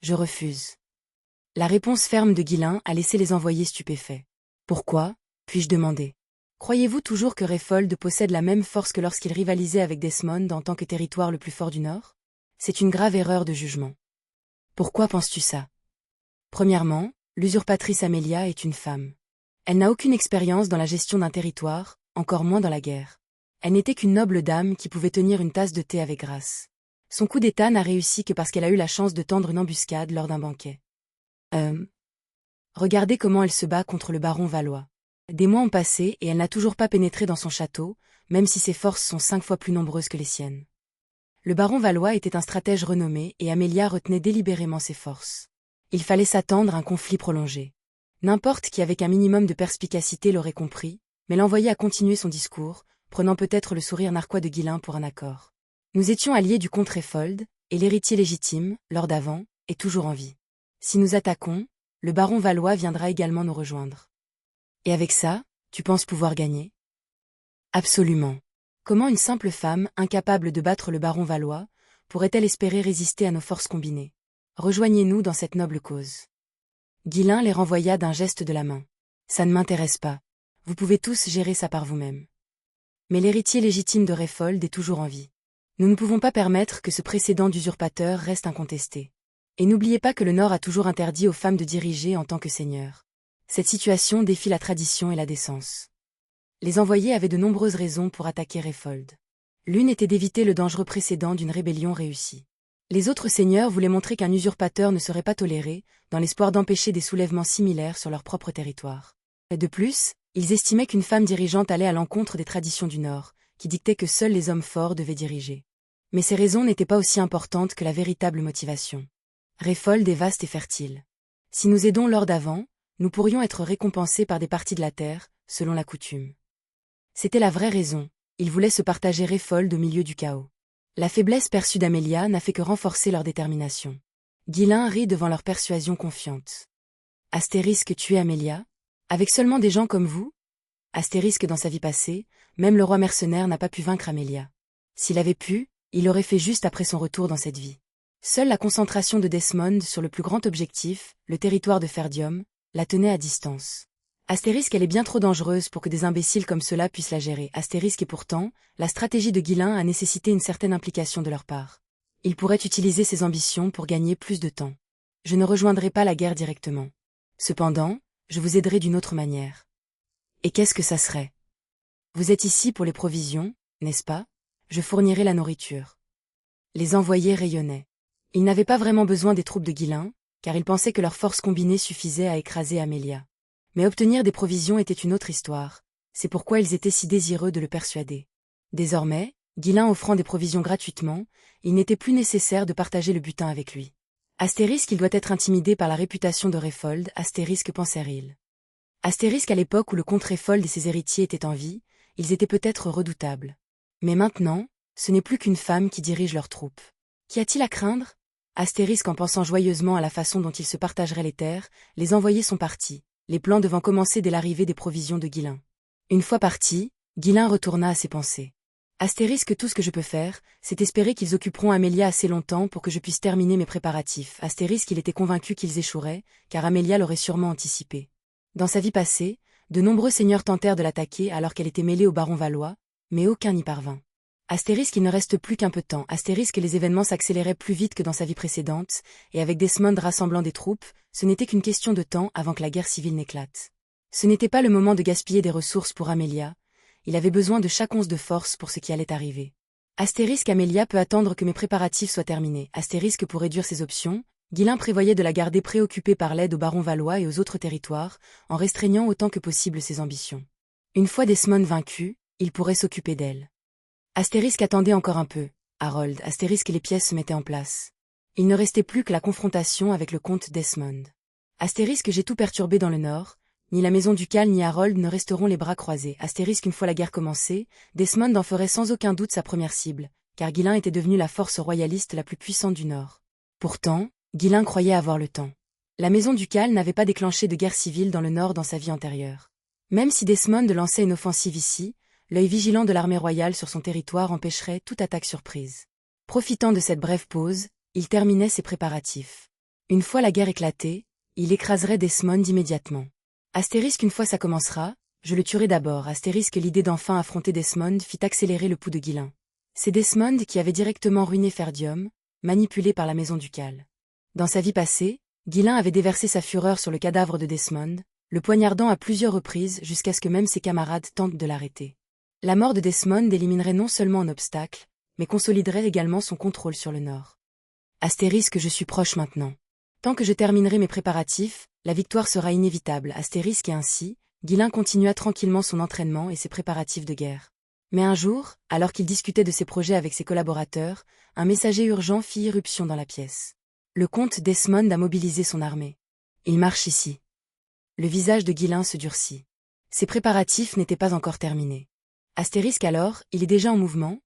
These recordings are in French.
Je refuse. La réponse ferme de Guilain a laissé les envoyés stupéfaits. Pourquoi, puis-je demander? Croyez-vous toujours que Réfold possède la même force que lorsqu'il rivalisait avec Desmond en tant que territoire le plus fort du Nord? C'est une grave erreur de jugement. Pourquoi penses-tu ça? Premièrement, l'usurpatrice Amelia est une femme. Elle n'a aucune expérience dans la gestion d'un territoire, encore moins dans la guerre. Elle n'était qu'une noble dame qui pouvait tenir une tasse de thé avec grâce. Son coup d'état n'a réussi que parce qu'elle a eu la chance de tendre une embuscade lors d'un banquet. Regardez comment elle se bat contre le baron Valois. Des mois ont passé et elle n'a toujours pas pénétré dans son château, même si ses forces sont 5 fois plus nombreuses que les siennes. Le baron Valois était un stratège renommé et Amelia retenait délibérément ses forces. Il fallait s'attendre à un conflit prolongé. N'importe qui avec un minimum de perspicacité l'aurait compris, mais l'envoyé a continué son discours, prenant peut-être le sourire narquois de Guilain pour un accord. Nous étions alliés du comte Réfold, et l'héritier légitime, lord d'avant, est toujours en vie. Si nous attaquons, le baron Valois viendra également nous rejoindre. Et avec ça, tu penses pouvoir gagner? Absolument. Comment une simple femme, incapable de battre le baron Valois, pourrait-elle espérer résister à nos forces combinées? Rejoignez-nous dans cette noble cause. Guilain les renvoya d'un geste de la main. Ça ne m'intéresse pas. Vous pouvez tous gérer ça par vous-même. Mais l'héritier légitime de Réfold est toujours en vie. Nous ne pouvons pas permettre que ce précédent d'usurpateur reste incontesté. Et n'oubliez pas que le Nord a toujours interdit aux femmes de diriger en tant que seigneurs. Cette situation défie la tradition et la décence. Les envoyés avaient de nombreuses raisons pour attaquer Réfold. L'une était d'éviter le dangereux précédent d'une rébellion réussie. Les autres seigneurs voulaient montrer qu'un usurpateur ne serait pas toléré, dans l'espoir d'empêcher des soulèvements similaires sur leur propre territoire. Et de plus, ils estimaient qu'une femme dirigeante allait à l'encontre des traditions du Nord, qui dictaient que seuls les hommes forts devaient diriger. Mais ces raisons n'étaient pas aussi importantes que la véritable motivation. Réfold est vaste et fertile. Si nous aidons lord d'avant, nous pourrions être récompensés par des parties de la terre, selon la coutume. C'était la vraie raison, ils voulaient se partager Réfold au milieu du chaos. La faiblesse perçue d'Amelia n'a fait que renforcer leur détermination. Guilain rit devant leur persuasion confiante. Astérisque tuer Amelia? Avec seulement des gens comme vous? Astérisque dans sa vie passée, même le roi mercenaire n'a pas pu vaincre Amelia. S'il avait pu, il l'aurait fait juste après son retour dans cette vie. Seule la concentration de Desmond sur le plus grand objectif, le territoire de Ferdium, la tenait à distance. Astérisque elle est bien trop dangereuse pour que des imbéciles comme cela puissent la gérer. Astérisque et pourtant, la stratégie de Guilain a nécessité une certaine implication de leur part. Ils pourraient utiliser ses ambitions pour gagner plus de temps. Je ne rejoindrai pas la guerre directement. Cependant, je vous aiderai d'une autre manière. Et qu'est-ce que ça serait? Vous êtes ici pour les provisions, n'est-ce pas? Je fournirai la nourriture. Les envoyés rayonnaient. Ils n'avaient pas vraiment besoin des troupes de Guilain, car ils pensaient que leur force combinée suffisait à écraser Amelia. Mais obtenir des provisions était une autre histoire, c'est pourquoi ils étaient si désireux de le persuader. Désormais, Guilain offrant des provisions gratuitement, il n'était plus nécessaire de partager le butin avec lui. Astérisque il doit être intimidé par la réputation de Réfold, astérisque pensèrent-ils. Astérisque à l'époque où le comte Réfold et ses héritiers étaient en vie, ils étaient peut-être redoutables. Mais maintenant, ce n'est plus qu'une femme qui dirige leurs troupes. Qu'y a-t-il à craindre? Astérisque en pensant joyeusement à la façon dont ils se partageraient les terres, les envoyés sont partis, les plans devant commencer dès l'arrivée des provisions de Guilain. Une fois parti, Guilain retourna à ses pensées. Astérisque tout ce que je peux faire, c'est espérer qu'ils occuperont Amelia assez longtemps pour que je puisse terminer mes préparatifs. Astérisque il était convaincu qu'ils échoueraient, car Amelia l'aurait sûrement anticipé. Dans sa vie passée, de nombreux seigneurs tentèrent de l'attaquer alors qu'elle était mêlée au baron Valois, mais aucun n'y parvint. Astérisque il ne reste plus qu'un peu de temps. Astérisque les événements s'accéléraient plus vite que dans sa vie précédente, et avec Desmond rassemblant des troupes, ce n'était qu'une question de temps avant que la guerre civile n'éclate. Ce n'était pas le moment de gaspiller des ressources pour Amelia, il avait besoin de chaque once de force pour ce qui allait arriver. Astérisque Amelia peut attendre que mes préparatifs soient terminés. Astérisque pour réduire ses options, Guilain prévoyait de la garder préoccupée par l'aide au baron Valois et aux autres territoires, en restreignant autant que possible ses ambitions. Une fois Desmond vaincu, il pourrait s'occuper d'elle. Astérisque attendait encore un peu, Harold. Astérisque et les pièces se mettaient en place. Il ne restait plus que la confrontation avec le comte Desmond. Astérisque j'ai tout perturbé dans le nord, ni la maison ducale ni Harold ne resteront les bras croisés. Astérisque une fois la guerre commencée, Desmond en ferait sans aucun doute sa première cible, car Guilain était devenu la force royaliste la plus puissante du nord. Pourtant, Guilain croyait avoir le temps. La maison ducale n'avait pas déclenché de guerre civile dans le nord dans sa vie antérieure. Même si Desmond lançait une offensive ici, l'œil vigilant de l'armée royale sur son territoire empêcherait toute attaque surprise. Profitant de cette brève pause, il terminait ses préparatifs. Une fois la guerre éclatée, il écraserait Desmond immédiatement. Astérisque une fois ça commencera, je le tuerai d'abord. Astérisque l'idée d'enfin affronter Desmond fit accélérer le pouls de Ghislain. C'est Desmond qui avait directement ruiné Ferdium, manipulé par la maison ducale. Dans sa vie passée, Ghislain avait déversé sa fureur sur le cadavre de Desmond, le poignardant à plusieurs reprises jusqu'à ce que même ses camarades tentent de l'arrêter. La mort de Desmond éliminerait non seulement un obstacle, mais consoliderait également son contrôle sur le nord. Astérisque je suis proche maintenant. Tant que je terminerai mes préparatifs, la victoire sera inévitable. Astérisque et ainsi, Ghislain continua tranquillement son entraînement et ses préparatifs de guerre. Mais un jour, alors qu'il discutait de ses projets avec ses collaborateurs, un messager urgent fit irruption dans la pièce. Le comte Desmond a mobilisé son armée. Il marche ici. Le visage de Ghislain se durcit. Ses préparatifs n'étaient pas encore terminés. Astérisque alors, il est déjà en mouvement.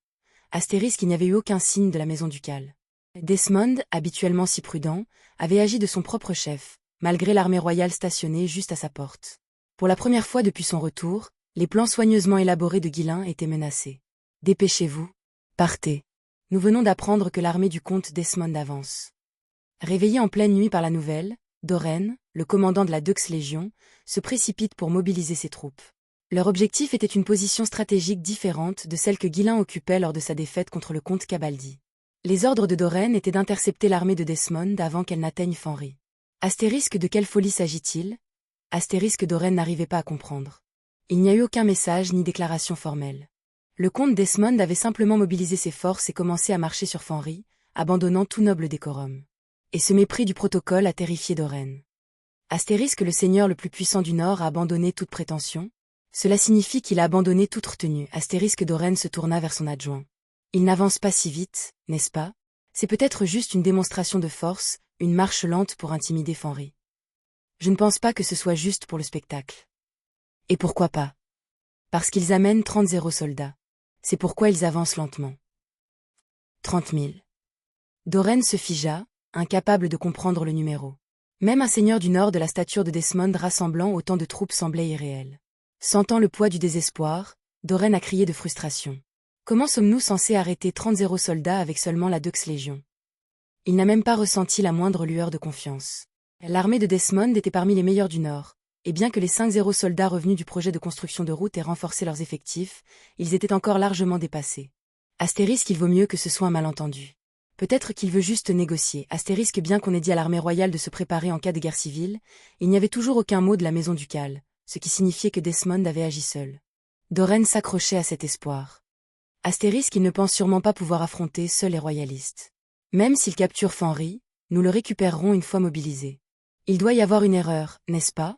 Astérisque il n'y avait eu aucun signe de la maison ducale. Desmond, habituellement si prudent, avait agi de son propre chef, malgré l'armée royale stationnée juste à sa porte. Pour la première fois depuis son retour, les plans soigneusement élaborés de Ghislain étaient menacés. Dépêchez-vous. Partez. Nous venons d'apprendre que l'armée du comte Desmond avance. Réveillé en pleine nuit par la nouvelle, Doren, le commandant de la Dux Légion, se précipite pour mobiliser ses troupes. Leur objectif était une position stratégique différente de celle que Ghislain occupait lors de sa défaite contre le comte Cabaldi. Les ordres de Doren étaient d'intercepter l'armée de Desmond avant qu'elle n'atteigne Fanry. Astérisque de quelle folie s'agit-il? Astérisque Doren n'arrivait pas à comprendre. Il n'y a eu aucun message ni déclaration formelle. Le comte Desmond avait simplement mobilisé ses forces et commencé à marcher sur Fanry, abandonnant tout noble décorum. Et ce mépris du protocole a terrifié Doren. Astérisque le seigneur le plus puissant du Nord a abandonné toute prétention? Cela signifie qu'il a abandonné toute retenue. Astérisque Doren se tourna vers son adjoint. Il n'avance pas si vite, n'est-ce pas? C'est peut-être juste une démonstration de force, une marche lente pour intimider Fanry. Je ne pense pas que ce soit juste pour le spectacle. Et pourquoi pas? Parce qu'ils amènent 30 soldats. C'est pourquoi ils avancent lentement. 30 000. Doren se figea, incapable de comprendre le numéro. Même un seigneur du Nord de la stature de Desmond rassemblant autant de troupes semblait irréel. Sentant le poids du désespoir, Doren a crié de frustration. Comment sommes-nous censés arrêter 30 soldats avec seulement la Dux Légion? Il n'a même pas ressenti la moindre lueur de confiance. L'armée de Desmond était parmi les meilleures du Nord, et bien que les 5 soldats revenus du projet de construction de route aient renforcé leurs effectifs, ils étaient encore largement dépassés. Astérisque il vaut mieux que ce soit un malentendu. Peut-être qu'il veut juste négocier. Astérisque bien qu'on ait dit à l'armée royale de se préparer en cas de guerre civile, il n'y avait toujours aucun mot de la maison ducale, ce qui signifiait que Desmond avait agi seul. Doren s'accrochait à cet espoir. Astérisque il ne pense sûrement pas pouvoir affronter seuls les royalistes. Même s'il capture Fanry, nous le récupérerons une fois mobilisé. Il doit y avoir une erreur, n'est-ce pas?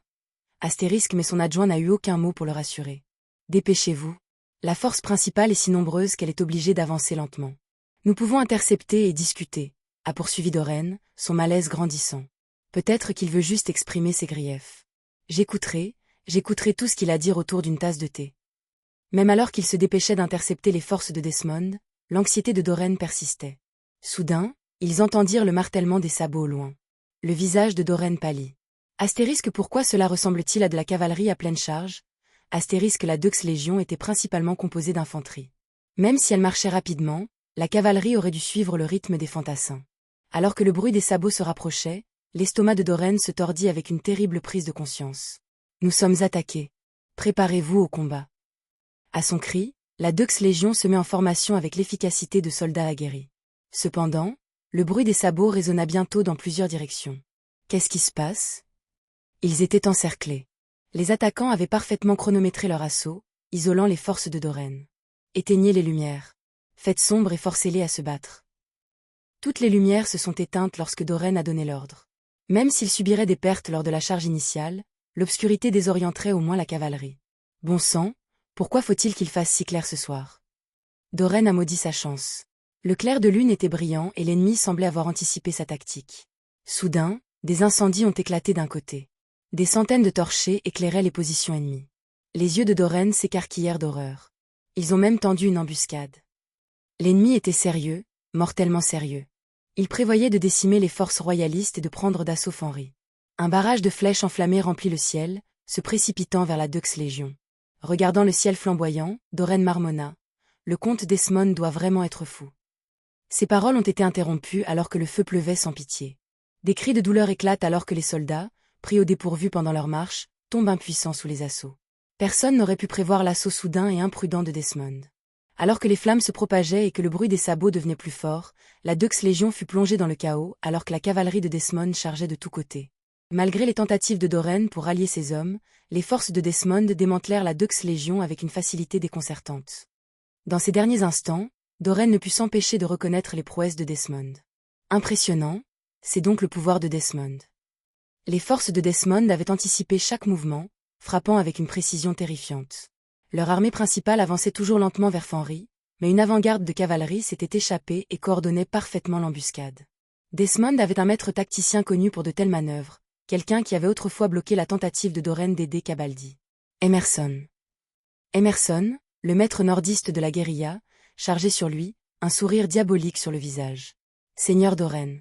Astérisque mais son adjoint n'a eu aucun mot pour le rassurer. Dépêchez-vous. La force principale est si nombreuse qu'elle est obligée d'avancer lentement. Nous pouvons intercepter et discuter, a poursuivi Doren, son malaise grandissant. Peut-être qu'il veut juste exprimer ses griefs. J'écouterai tout ce qu'il a à dire autour d'une tasse de thé. Même alors qu'il se dépêchait d'intercepter les forces de Desmond, l'anxiété de Doren persistait. Soudain, ils entendirent le martèlement des sabots au loin. Le visage de Doren pâlit. Astérisque pourquoi cela ressemble-t-il à de la cavalerie à pleine charge? Astérisque la Dux Légion était principalement composée d'infanterie. Même si elle marchait rapidement, la cavalerie aurait dû suivre le rythme des fantassins. Alors que le bruit des sabots se rapprochait, l'estomac de Doren se tordit avec une terrible prise de conscience. Nous sommes attaqués. Préparez-vous au combat. À son cri, la Dux Légion se met en formation avec l'efficacité de soldats aguerris. Cependant, le bruit des sabots résonna bientôt dans plusieurs directions. Qu'est-ce qui se passe? Ils étaient encerclés. Les attaquants avaient parfaitement chronométré leur assaut, isolant les forces de Doren. Éteignez les lumières. Faites sombre et forcez-les à se battre. Toutes les lumières se sont éteintes lorsque Doren a donné l'ordre. Même s'ils subiraient des pertes lors de la charge initiale, l'obscurité désorienterait au moins la cavalerie. Bon sang, pourquoi faut-il qu'il fasse si clair ce soir? Doren a maudit sa chance. Le clair de lune était brillant et l'ennemi semblait avoir anticipé sa tactique. Soudain, des incendies ont éclaté d'un côté. Des centaines de torchers éclairaient les positions ennemies. Les yeux de Doren s'écarquillèrent d'horreur. Ils ont même tendu une embuscade. L'ennemi était sérieux, mortellement sérieux. Il prévoyait de décimer les forces royalistes et de prendre d'assaut Fanry. Un barrage de flèches enflammées remplit le ciel, se précipitant vers la Dux Légion. Regardant le ciel flamboyant, Doren marmonna. Le comte Desmond doit vraiment être fou. Ses paroles ont été interrompues alors que le feu pleuvait sans pitié. Des cris de douleur éclatent alors que les soldats, pris au dépourvu pendant leur marche, tombent impuissants sous les assauts. Personne n'aurait pu prévoir l'assaut soudain et imprudent de Desmond. Alors que les flammes se propageaient et que le bruit des sabots devenait plus fort, la Dux Légion fut plongée dans le chaos alors que la cavalerie de Desmond chargeait de tous côtés. Malgré les tentatives de Doran pour rallier ses hommes, les forces de Desmond démantelèrent la Dux Légion avec une facilité déconcertante. Dans ces derniers instants, Doran ne put s'empêcher de reconnaître les prouesses de Desmond. Impressionnant, c'est donc le pouvoir de Desmond. Les forces de Desmond avaient anticipé chaque mouvement, frappant avec une précision terrifiante. Leur armée principale avançait toujours lentement vers Fenry, mais une avant-garde de cavalerie s'était échappée et coordonnait parfaitement l'embuscade. Desmond avait un maître tacticien connu pour de telles manœuvres, quelqu'un qui avait autrefois bloqué la tentative de Doran d'aider Cabaldi. Emerson. Emerson, le maître nordiste de la guérilla, chargeait sur lui, un sourire diabolique sur le visage. Seigneur Doran.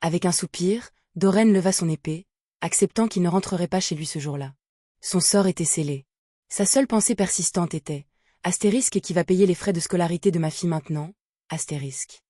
Avec un soupir, Doran leva son épée, acceptant qu'il ne rentrerait pas chez lui ce jour-là. Son sort était scellé. Sa seule pensée persistante était « Astérisque qui va payer les frais de scolarité de ma fille maintenant, astérisque.